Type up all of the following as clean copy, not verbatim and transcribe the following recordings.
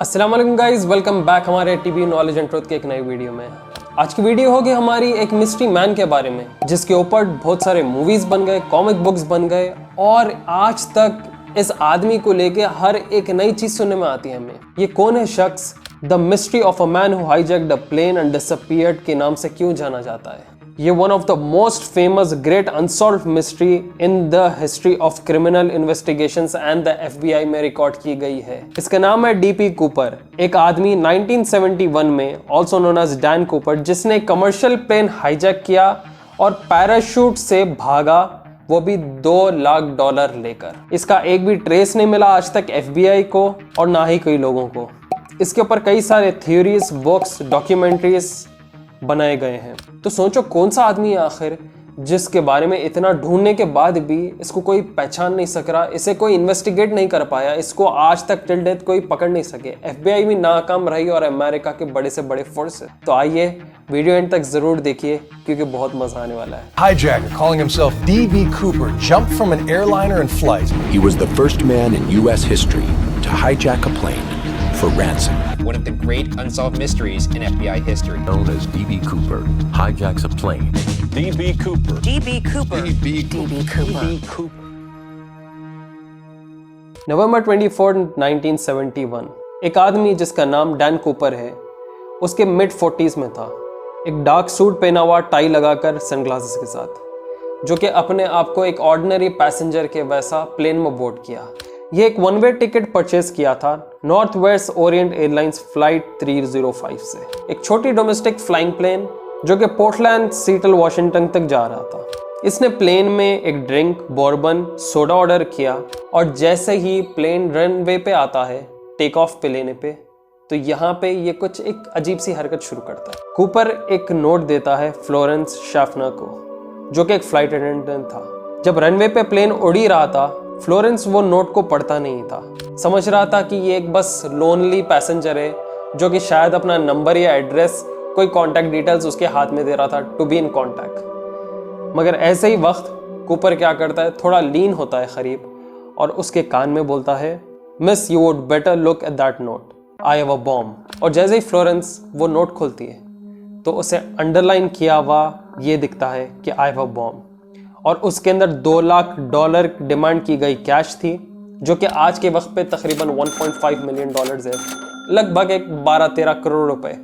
अस्सलाम वालेकुम guys, welcome back हमारे टीवी नॉलेज एंड ट्रुथ के एक नई वीडियो में। आज की वीडियो होगी हमारी एक मिस्ट्री मैन के बारे में, जिसके ऊपर बहुत सारे मूवीज बन गए, कॉमिक बुक्स बन गए और आज तक इस आदमी को लेके हर एक नई चीज सुनने में आती है हमें। ये कौन है शख्स? The mystery of a man who hijacked the plane and disappeared के नाम से क्यों जाना जाता है? ये one of the most famous great unsolved mystery in the history of criminal investigations and the FBI में रिकॉर्ड की गई है। इसका नाम है डीपी कूपर, एक आदमी 1971 में also known as Dan Cooper, जिसने कमर्शियल प्लेन हाईजैक किया और पैराशूट से भागा, वो भी $2 लाख लेकर। इसका एक भी ट्रेस नहीं मिला आज तक एफबीआई को और ना ही कई लोगों को। इसके ऊपर कई सारे थ्योरीज, बुक्स, डॉक्यूमेंट्रीज बनाए गए हैं। तो सोचो कौन सा आदमी है आखिर जिसके बारे में इतना ढूंढने के बाद भी इसको कोई पहचान नहीं सक रहा, इसे कोई इन्वेस्टिगेट नहीं कर पाया, इसको आज तक टिल डेथ कोई पकड़ नहीं सके। एफबीआई भी नाकाम रही और अमेरिका के बड़े से बड़े फोर्स। तो आइए वीडियो एंड तक जरूर देखिए क्योंकि बहुत मजा आने वाला है। Hijacker calling himself D.B. Cooper jumped from an airliner in flight. He was the first man in U.S. history to hijack a plane for ransom. One of the great unsolved mysteries in FBI history. Known as D.B. Cooper, hijacks a plane. D.B. Cooper. D.B. Cooper. D.B. Cooper. नवंबर 24, 1971 एक आदमी जिसका नाम Dan Cooper है, उसके mid 40s में था। एक dark suit पहना हुआ, टाई लगाकर, सनग्लासेस के साथ, जो कि अपने आप को एक ऑर्डिनरी पैसेंजर के वैसा प्लेन में बोर्ड किया। ये एक वन वे टिकट परचेज किया था north west Orient airlines flight 305 से, एक छोटी डोमेस्टिक फ्लाइंग प्लेन जो कि पोर्टलैंड सीटल वाशिंगटन तक जा रहा था। इसने प्लेन में एक ड्रिंक, बॉर्बन, सोडा ऑर्डर किया और जैसे ही प्लेन रनवे पे आता है, टेक ऑफ पे लेने पे, तो यहाँ पे ये कुछ एक अजीब सी हरकत शुरू करता है। कूपर एक नोट देता है फ्लोरेंस शाफना को, जो कि एक फ्लाइट अटेंडेंट था। जब रनवे पे प्लेन उड़ ही रहा था, फ्लोरेंस वो नोट को पढ़ता नहीं था, समझ रहा था कि ये एक बस लोनली पैसेंजर है जो कि शायद अपना नंबर या एड्रेस, कोई कॉन्टैक्ट डिटेल्स उसके हाथ में दे रहा था टू बी इन कॉन्टैक्ट। मगर ऐसे ही वक्त कूपर क्या करता है, थोड़ा लीन होता है करीब और उसके कान में बोलता है, miss you would better look at that note, I have a bomb. और जैसे ही फ्लोरेंस वो नोट खोलती है तो उसे अंडरलाइन किया हुआ ये दिखता है कि आई हैव अ बॉम्ब, और उसके अंदर $2 लाख डिमांड की गई कैश थी, जो कि आज के वक्त पे तकरीबन $1.5 मिलियन है, लगभग एक 12-13 करोड़ रुपए।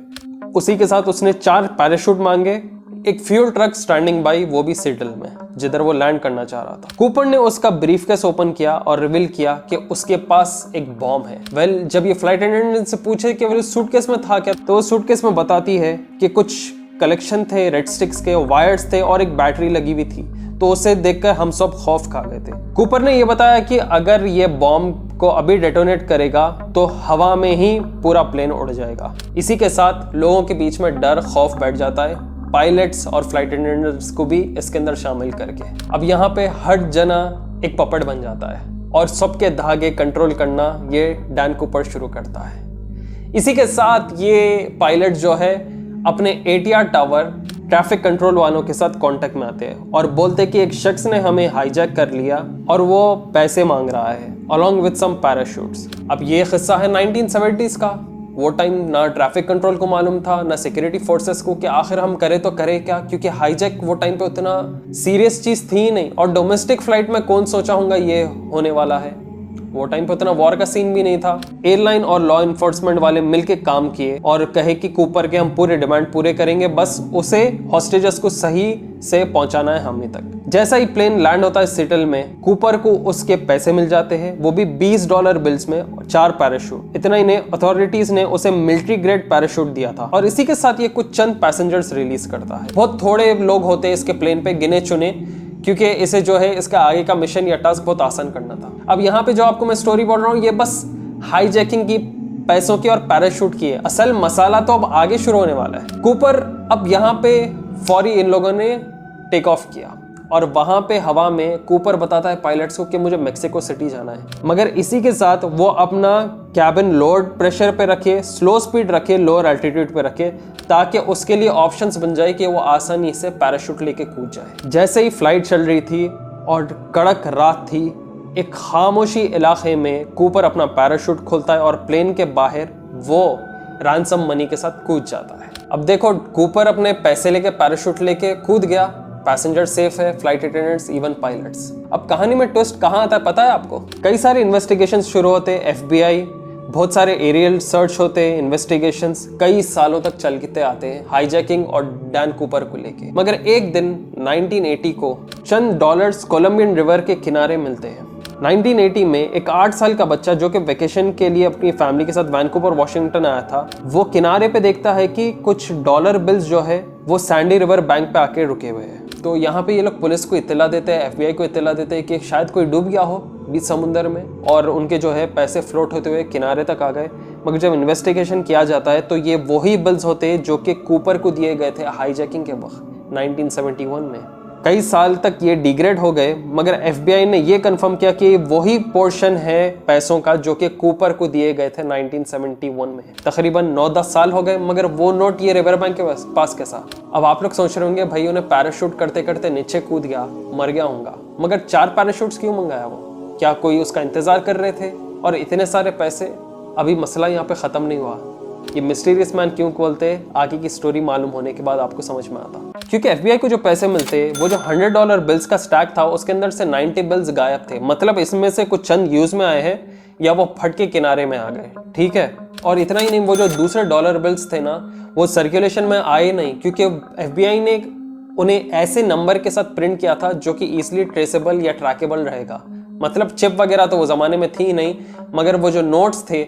उसी के साथ उसने 4 पैराशूट मांगे, एक फ्यूल ट्रक स्टैंडिंग बाई, वो भी सिटल में, जिधर वो लैंड करना चाह रहा था। कूपर ने उसका ब्रीफकेस ओपन किया और रिवील किया कि उसके पास एक बॉम्ब है। जब ये फ्लाइट अटेंडेंट से पूछे कि वो सूटकेस में था क्या, तो वो सूटकेस में बताती है कि कुछ कलेक्शन थे रेड स्टिक्स के, वायर्स थे और एक बैटरी लगी हुई थी। तो उसे देखकर हम सब खौफ खा गए थे। कूपर ने यह बताया कि अगर ये बॉम्ब को अभी डेटोनेट करेगा तो हवा में ही पूरा प्लेन उड़ जाएगा। इसी के साथ लोगों के बीच में डर, खौफ बैठ जाता है, पायलट्स और फ्लाइट अटेंडेंट्स को भी इसके अंदर शामिल करके। अब यहाँ पे हर जना एक पपड़ बन जाता है और सबके धागे कंट्रोल करना ये डैन कूपर शुरू करता है। इसी के साथ ये पायलट जो है अपने ATR टावर ट्रैफिक कंट्रोल वालों के साथ कांटेक्ट में आते हैं और बोलते हैं कि एक शख्स ने हमें हाईजैक कर लिया और वो पैसे मांग रहा है अलॉन्ग विद सम पैराशूट्स। अब ये किस्सा है 1970s का। वो टाइम ना ट्रैफिक कंट्रोल को मालूम था, ना सिक्योरिटी फोर्सेस को, कि आखिर हम करें तो करें क्या, क्योंकि हाईजैक वो टाइम पे उतना सीरियस चीज थी ही नहीं और डोमेस्टिक फ्लाइट में कौन सोचा होगा ये होने वाला है। वो टाइम पे उतना वॉर का सीन भी नहीं था। एयरलाइन और लॉ इन्फोर्समेंट वाले मिलके काम किए और कहे कि कूपर के हम पूरे डिमांड पूरे करेंगे, बस उसे हॉस्टेजेस को सही से पहुंचाना है हमें तक। जैसा ही प्लेन लैंड होता है सिटल में, कूपर को उसके पैसे मिल जाते हैं, वो भी $20 बिल्स में, 4 पैराशूट। इतना ही नहीं, अथॉरिटीज ने उसे मिलिट्री ग्रेड पैराशूट दिया था और इसी के साथ ये कुछ चंद पैसेंजर्स रिलीज करता है। बहुत थोड़े लोग होते हैं इसके प्लेन पे, गिने चुने, क्योंकि इसे जो है इसका आगे का मिशन या टास्क बहुत आसान करना था। अब यहाँ पे जो आपको मैं स्टोरी बोल रहा हूँ, ये बस हाईजैकिंग की, पैसों की और पैराशूट की है। असल मसाला तो अब आगे शुरू होने वाला है। कूपर अब यहाँ पे फौरी इन लोगों ने टेक ऑफ किया और वहां पे हवा में कूपर बताता है पायलट्स को कि मुझे मेक्सिको सिटी जाना है, मगर इसी के साथ वो अपना कैबिन लोड प्रेशर पे रखे, स्लो स्पीड रखे, लोअर एल्टीट्यूड पे रखे, ताकि उसके लिए ऑप्शंस बन जाए कि वो आसानी से पैराशूट लेके कूद जाए। जैसे ही फ्लाइट चल रही थी और कड़क रात थी, एक खामोशी इलाके में कूपर अपना पैराशूट खोलता है और प्लेन के बाहर वो रैंसम मनी के साथ कूद जाता है। अब देखो, कूपर अपने पैसे लेके पैराशूट लेके कूद गया, पैसेंजर सेफ है, फ्लाइट अटेंडेंट्स, इवन पायलट्स। अब कहानी में ट्विस्ट कहाँ आता है पता है आपको? कई सारे इन्वेस्टिगेशंस शुरू होते, FBI, बहुत सारे एरियल सर्च होते, इन्वेस्टिगेशंस कई सालों तक चलते आते हैं हाईजैकिंग और डैन कूपर को लेके। मगर एक दिन 1980 को चंद डॉलर्स कोलंबियन रिवर के किनारे मिलते हैं। 1980 में एक 8 साल का बच्चा जो कि वेकेशन के लिए अपनी फैमिली के साथ वैंकूवर वॉशिंगटन आया था, वो किनारे पे देखता है कि कुछ डॉलर बिल्स जो है वो सैंडी रिवर बैंक पे आके रुके हुए हैं। तो यहाँ पे ये लोग पुलिस को इत्तला देते हैं, FBI को इत्तला देते हैं कि शायद कोई डूब गया हो बीच समुंदर में, और उनके जो है पैसे फ्लोट होते हुए किनारे तक आ गए। मगर जब इन्वेस्टिगेशन किया जाता है तो ये वही बिल्स होते हैं जो कि कूपर को दिए गए थे हाईजैकिंग के वक्त 1971 में। कई साल तक ये डिग्रेड हो गए, मगर FBI ने ये कंफर्म किया कि वही पोर्शन है पैसों का जो कि कूपर को दिए गए थे 1971 में। तकरीबन 9-10 साल हो गए, मगर वो नोट ये रिवर बैंक के पास कैसा? अब आप लोग सोच रहे होंगे भाई उन्हें पैराशूट करते करते नीचे कूद गया, मर गया होगा, मगर 4 पैराशूट्स क्यों मंगाया वो? क्या कोई उसका इंतजार कर रहे थे? और इतने सारे पैसे? अभी मसला यहाँ पे ख़त्म नहीं हुआ। ये मिस्टीरियस मैन क्यों बोलते हैं, आगे की स्टोरी मालूम होने के बाद आपको समझ में आता। क्योंकि FBI को जो पैसे मिलते, वो जो $100 बिल्स का स्टैक था उसके अंदर से 90 बिल्स गायब थे। मतलब इसमें से कुछ चंद यूज में आए हैं या वो फट के किनारे में आ गए, ठीक है। और इतना ही नहीं, वो जो दूसरे डॉलर बिल्स थे ना, वो सर्कुलेशन में आए नहीं, क्योंकि FBI ने उन्हें ऐसे नंबर के साथ प्रिंट किया था जो कि ईजिली ट्रेसेबल या ट्रैकेबल रहेगा। मतलब चिप वगैरह तो वो ज़माने में थी नहीं, मगर वो जो नोट्स थे,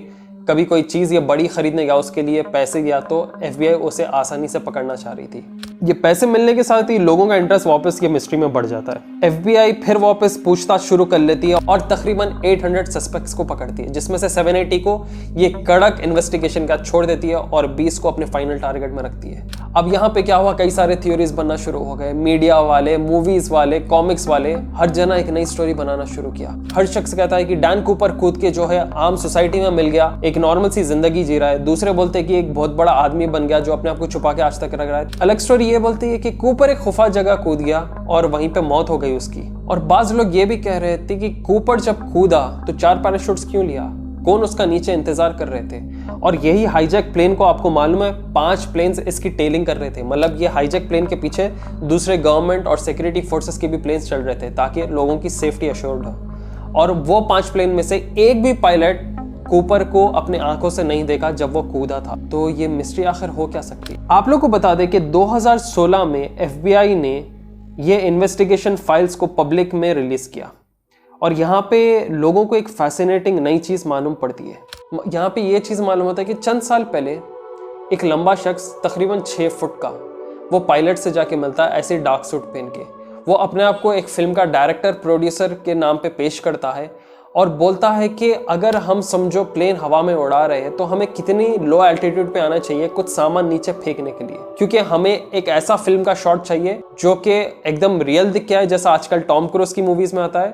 कभी कोई चीज़ ये बड़ी खरीदने गया, उसके लिए पैसे गया, तो FBI उसे आसानी से पकड़ना चाह रही थी। ये पैसे मिलने के साथ ही लोगों का इंटरेस्ट वापस ये मिस्ट्री में बढ़ जाता है। FBI फिर वापस पूछताछ शुरू कर लेती है और तकरीबन 800 सस्पेक्ट्स को पकड़ती है, जिसमें से 780 को ये कड़क इन्वेस्टिगेशन का छोड़ देती है और 20 को अपने फाइनल टारगेट में रखती है। अब यहाँ पे क्या हुआ, कई सारे थ्योरीज बनना शुरू हो गए। मीडिया वाले, मूवीज वाले, कॉमिक्स वाले, हर जना एक नई स्टोरी बनाना शुरू किया। हर शख्स कहता है कि डैन कूपर कूद के जो है आम सोसाइटी में मिल गया, एक नॉर्मल सी जिंदगी जी रहा है। दूसरे बोलते हैं कि एक बहुत बड़ा आदमी बन गया जो अपने आप को छुपा के आज तक रख रहा है। अलग स्टोरी ये बोलती है कि कूपर एक खुफा जगह कूद गया और वहीं पे मौत हो गई उसकी। और बाज लोग ये भी कह रहे थे कि कूपर जब कूदा तो 4 पैराशूट्स क्यों लिया, कौन उसका नीचे इंतजार कर रहे थे। और यही हाईजैक प्लेन को आपको मालूम है 5 प्लेन्स इसकी टेलिंग कर रहे थे। मतलब ये हाईजैक प्लेन के पीछे दूसरे गवर्नमेंट और सिक्योरिटी फोर्सेस के भी प्लेन्स चल रहे थे ताकि लोगों की सेफ्टी अश्योर्ड हो। और वो 5 प्लेन में से एक भी पायलट कूपर को अपने आंखों से नहीं देखा जब वो कूदा था। तो ये मिस्ट्री आखिर हो क्या सकती है? आप लोग को बता दें कि 2016 में FBI ने ये इन्वेस्टिगेशन फाइल्स को पब्लिक में रिलीज किया और यहाँ पे लोगों को एक फैसिनेटिंग नई चीज़ मालूम पड़ती है। यहाँ पे ये चीज़ मालूम होता है कि चंद साल पहले एक लंबा शख्स तकरीबन 6 फुट का वो पायलट से जाके मिलता है ऐसे डार्क सूट पहन के। वो अपने आप को एक फिल्म का डायरेक्टर प्रोड्यूसर के नाम पे पेश करता है और बोलता है कि अगर हम समझो प्लेन हवा में उड़ा रहे हैं तो हमें कितनी लो एल्टीट्यूड पे आना चाहिए कुछ सामान नीचे फेंकने के लिए, क्योंकि हमें एक ऐसा फिल्म का शॉट चाहिए जो कि एकदम रियल दिख के आए, जैसा आजकल टॉम क्रूज की मूवीज में आता है।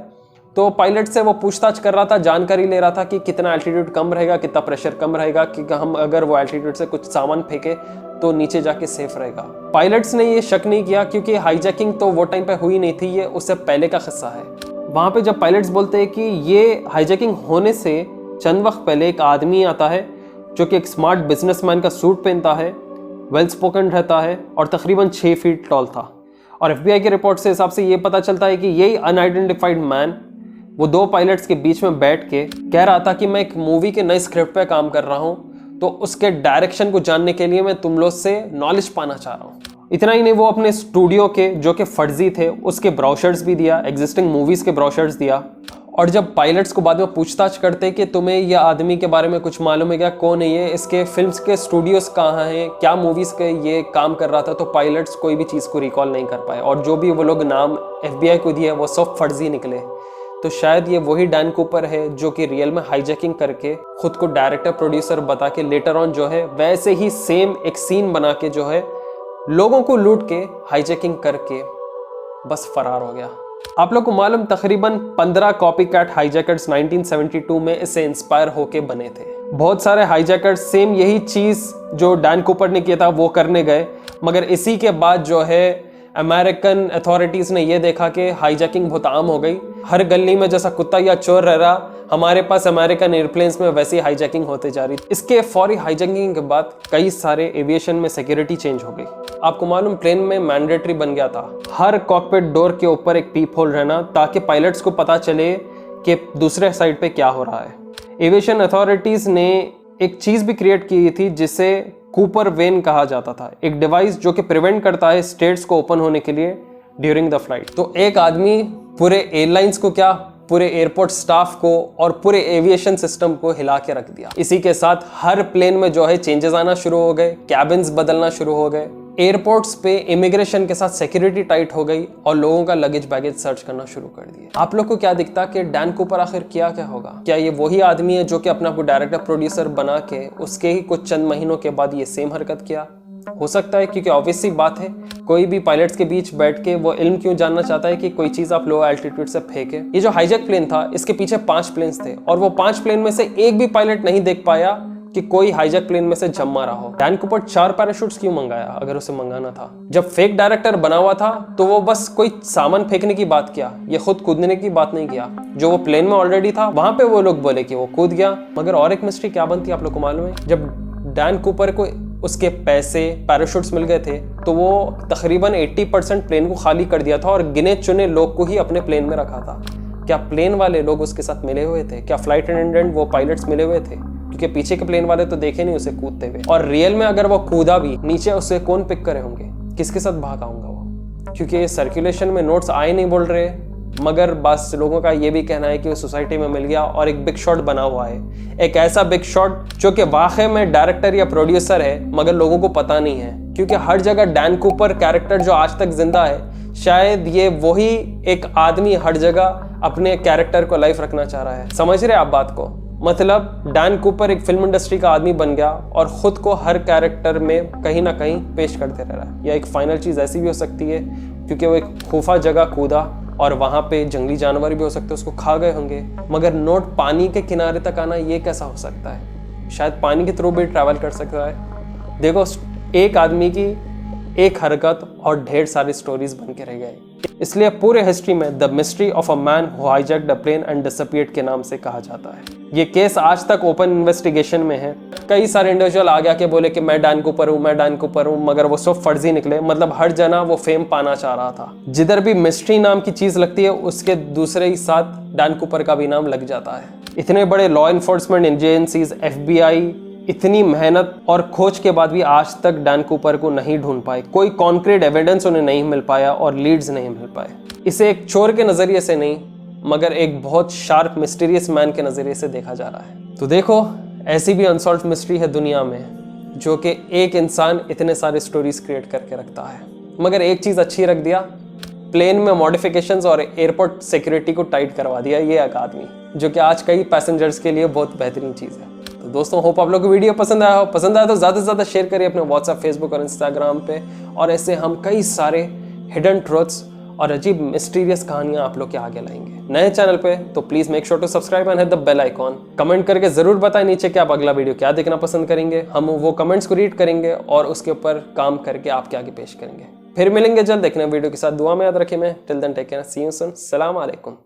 तो पायलट से वो पूछताछ कर रहा था, जानकारी ले रहा था कि कितना एल्टीट्यूड कम रहेगा, कितना प्रेशर कम रहेगा, कि हम अगर वो एल्टीट्यूड से कुछ सामान फेंके तो नीचे जाके सेफ रहेगा। पायलट्स ने ये शक नहीं किया क्योंकि हाईजैकिंग तो वो टाइम पे हुई नहीं थी, ये उससे पहले का किस्सा है। वहाँ पे जब पायलट्स बोलते हैं कि ये हाईजैकिंग होने से चंद वक्त पहले एक आदमी आता है जो कि एक स्मार्ट बिजनेसमैन का सूट पहनता है, वेल स्पोकन रहता है और तकरीबन 6 फीट टॉल था। और FBI की रिपोर्ट से हिसाब से ये पता चलता है कि यही अनआइडेंटिफाइड मैन वो 2 पायलट्स के बीच में बैठ के कह रहा था कि मैं एक मूवी के नए स्क्रिप्ट पे काम कर रहा हूँ, तो उसके डायरेक्शन को जानने के लिए मैं तुम लोग से नॉलेज पाना चाह रहा हूँ। इतना ही नहीं, वो अपने स्टूडियो के जो कि फर्जी थे उसके ब्रोशर्स भी दिया, एग्जिस्टिंग मूवीज के ब्रोशर्स दिया। और जब पायलट्स को बाद में पूछताछ करते कि तुम्हें यह आदमी के बारे में कुछ मालूम है क्या, कौन है ये, इसके फिल्म्स के स्टूडियोज कहाँ हैं, क्या मूवीज के ये काम कर रहा था, तो पायलट्स कोई भी चीज़ को रिकॉल नहीं कर पाए और जो भी वो लोग नाम FBI को दिए वो सब फर्जी निकले। तो शायद ये वही डैन कूपर है जो कि रियल में हाईजैकिंग करके खुद को डायरेक्टर प्रोड्यूसर बता के लेटर ऑन जो है वैसे ही सेम एक सीन बना के जो है लोगों को लूट के हाईजैकिंग करके बस फरार हो गया। आप लोग को मालूम तकरीबन 15 कॉपीकैट हाईजैकर्स 1972 में इससे इंस्पायर होके बने थे। बहुत सारे हाईजैकर्स सेम यही चीज़ जो डैन कूपर ने किया था वो करने गए, मगर इसी के बाद जो है अमेरिकन अथॉरिटीज़ ने ये देखा कि हाईजैकिंग बहुत आम हो गई, हर गली में जैसा कुत्ता या चोर रह रहा, हमारे पास अमेरिकन एयरप्लेन्स में वैसी हाईजैकिंग होते जा रही। इसके फौरी हाईजैकिंग के बाद कई सारे एविएशन में सिक्योरिटी चेंज हो गई। आपको मालूम, प्लेन में मैंडेटरी बन गया था हर कॉकपिट डोर के ऊपर एक पीप होल रहना, ताकि पायलट्स को पता चले कि दूसरे साइड पे क्या हो रहा है। एविएशन अथॉरिटीज़ ने एक चीज़ भी क्रिएट की थी जिसे कूपर वेन कहा जाता था, एक डिवाइस जो कि प्रिवेंट करता है स्टेट्स को ओपन होने के लिए ड्यूरिंग द फ्लाइट। तो एक आदमी पूरे एयरलाइंस को क्या, पूरे एयरपोर्ट स्टाफ को और पूरे एविएशन सिस्टम को हिला के रख दिया। इसी के साथ हर प्लेन में जो है चेंजेस आना शुरू हो गए, कैबिन्स बदलना शुरू हो गए, एयरपोर्ट्स पे इमिग्रेशन के साथ सिक्योरिटी टाइट हो गई और लोगों का लगेज बैगेज सर्च करना शुरू कर दिया। आप लोग को क्या दिखता कि डैन कूपर आखिर किया क्या होगा? क्या ये वही आदमी है जो कि अपना को डायरेक्टर प्रोड्यूसर बना के उसके ही कुछ चंद महीनों के बाद ये सेम हरकत किया? हो सकता है, क्योंकि ऑब्वियस सी बात है, कोई भी पायलट्स के बीच बैठ के वो इल्म क्यों जानना चाहता है कि कोई चीज़ आप लो एल्टीट्यूड से फेंके। ये जो हाईजैक प्लेन था, इसके पीछे 5 प्लेन्स थे और वो 5 प्लेन में से एक भी पायलट नहीं देख पाया कि कोई हाईजैक प्लेन में से जम मारा हो। डैन कूपर 4 पैराशूट्स क्यों मंगाया अगर उसे मंगाना था? जब फेक डायरेक्टर बना हुआ था तो वो बस कोई सामान फेंकने की बात किया, ये खुद कूदने की बात नहीं किया। जो वो प्लेन में ऑलरेडी था वहां पे वो लोग बोले कि वो कूद गया। मगर और एक मिस्ट्री क्या बनती है आप लोग को मालूम है? जब डैन कूपर को उसके पैसे पैराशूट्स मिल गए थे तो वो तकरीबन 80% प्लेन को खाली कर दिया था और गिने चुने लोग को ही अपने प्लेन में रखा था। क्या प्लेन वाले लोग उसके साथ मिले हुए थे? क्या फ्लाइट अटेंडेंट वो पायलट्स मिले हुए थे? क्योंकि पीछे के प्लेन वाले तो देखे नहीं उसे कूदते हुए। और रियल में अगर वो कूदा भी, नीचे उसे कौन पिक करे होंगे? किसके साथ भाग आऊंगा वो? क्योंकि सर्कुलेशन में नोट्स आए नहीं बोल रहे, मगर बस लोगों का ये भी कहना है कि वो सोसाइटी में मिल गया और एक बिग शॉट बना हुआ है। एक ऐसा बिग शॉट जो कि वाकई में डायरेक्टर या प्रोड्यूसर है मगर लोगों को पता नहीं है। क्योंकि हर जगह डैन कूपर कैरेक्टर जो आज तक जिंदा है, शायद ये वही एक आदमी हर जगह अपने कैरेक्टर को लाइफ रखना चाह रहा है। समझ रहे आप बात को? मतलब डैन कूपर एक फिल्म इंडस्ट्री का आदमी बन गया और खुद को हर कैरेक्टर में कहीं ना कहीं पेश करते रह रहा है। या एक फाइनल चीज़ ऐसी भी हो सकती है क्योंकि वो एक खुफा जगह कूदा और वहाँ पे जंगली जानवर भी हो सकते हैं, उसको खा गए होंगे। मगर नोट पानी के किनारे तक आना ये कैसा हो सकता है? शायद पानी के थ्रू भी ट्रैवल कर सकता है। देखो, एक आदमी की एक हरकत और ढेर सारी स्टोरीज बन के रह गए। इसलिए पूरे हिस्ट्री में the mystery of a man who hijacked a plane and disappeared के नाम से कहा जाता है। ये केस आज तक ओपन इन्वेस्टिगेशन में है। कई सारे इंडिविजुअल आ गया के बोले कि मैं डैन कूपर हूँ, मैं डैन कूपर हूँ, मगर वो सब फर्जी निकले। मतलब हर जना वो फेम पाना चाह रहा था। जिधर भी मिस्ट्री नाम की चीज लगती है उसके दूसरे ही साथ डैन कूपर का भी नाम लग जाता है। इतने बड़े लॉ इन्फोर्समेंट एजेंसीज, FBI, इतनी मेहनत और खोज के बाद भी आज तक डैन कूपर को नहीं ढूंढ पाए। कोई कॉन्क्रीट एविडेंस उन्हें नहीं मिल पाया और लीड्स नहीं मिल पाए। इसे एक चोर के नज़रिए से नहीं मगर एक बहुत शार्प मिस्टीरियस मैन के नज़रिए से देखा जा रहा है। तो देखो, ऐसी भी अनसॉल्व्ड मिस्ट्री है दुनिया में जो कि एक इंसान इतने सारे स्टोरीज क्रिएट करके रखता है। मगर एक चीज़ अच्छी रख दिया, प्लेन में मॉडिफिकेशंस और एयरपोर्ट सिक्योरिटी को टाइट करवा दिया ये एक आदमी, जो कि आज कई पैसेंजर्स के लिए बहुत बेहतरीन चीज़ है। तो दोस्तों, होप आप लोगों को वीडियो पसंद आया हो। पसंद आया तो ज़्यादा से ज़्यादा शेयर करिए अपने व्हाट्सएप, फेसबुक और इंस्टाग्राम पे। और ऐसे हम कई सारे हिडन ट्रुथ्स और अजीब मिस्टीरियस कहानियां आप लोग के आगे लाएंगे। नए चैनल पे तो please make sure to subscribe and hit the bell icon. Comment करके ज़रूर बताएं नीचे कि आप अगला वीडियो क्या देखना पसंद करेंगे। हम वो कमेंट्स को रीड करेंगे और उसके ऊपर काम करके आपके आगे पेश करेंगे। फिर मिलेंगे जल्द एक नए वीडियो के साथ। दुआ में याद रखें। मैं till then take care, see you soon, सलाम अलैकुम।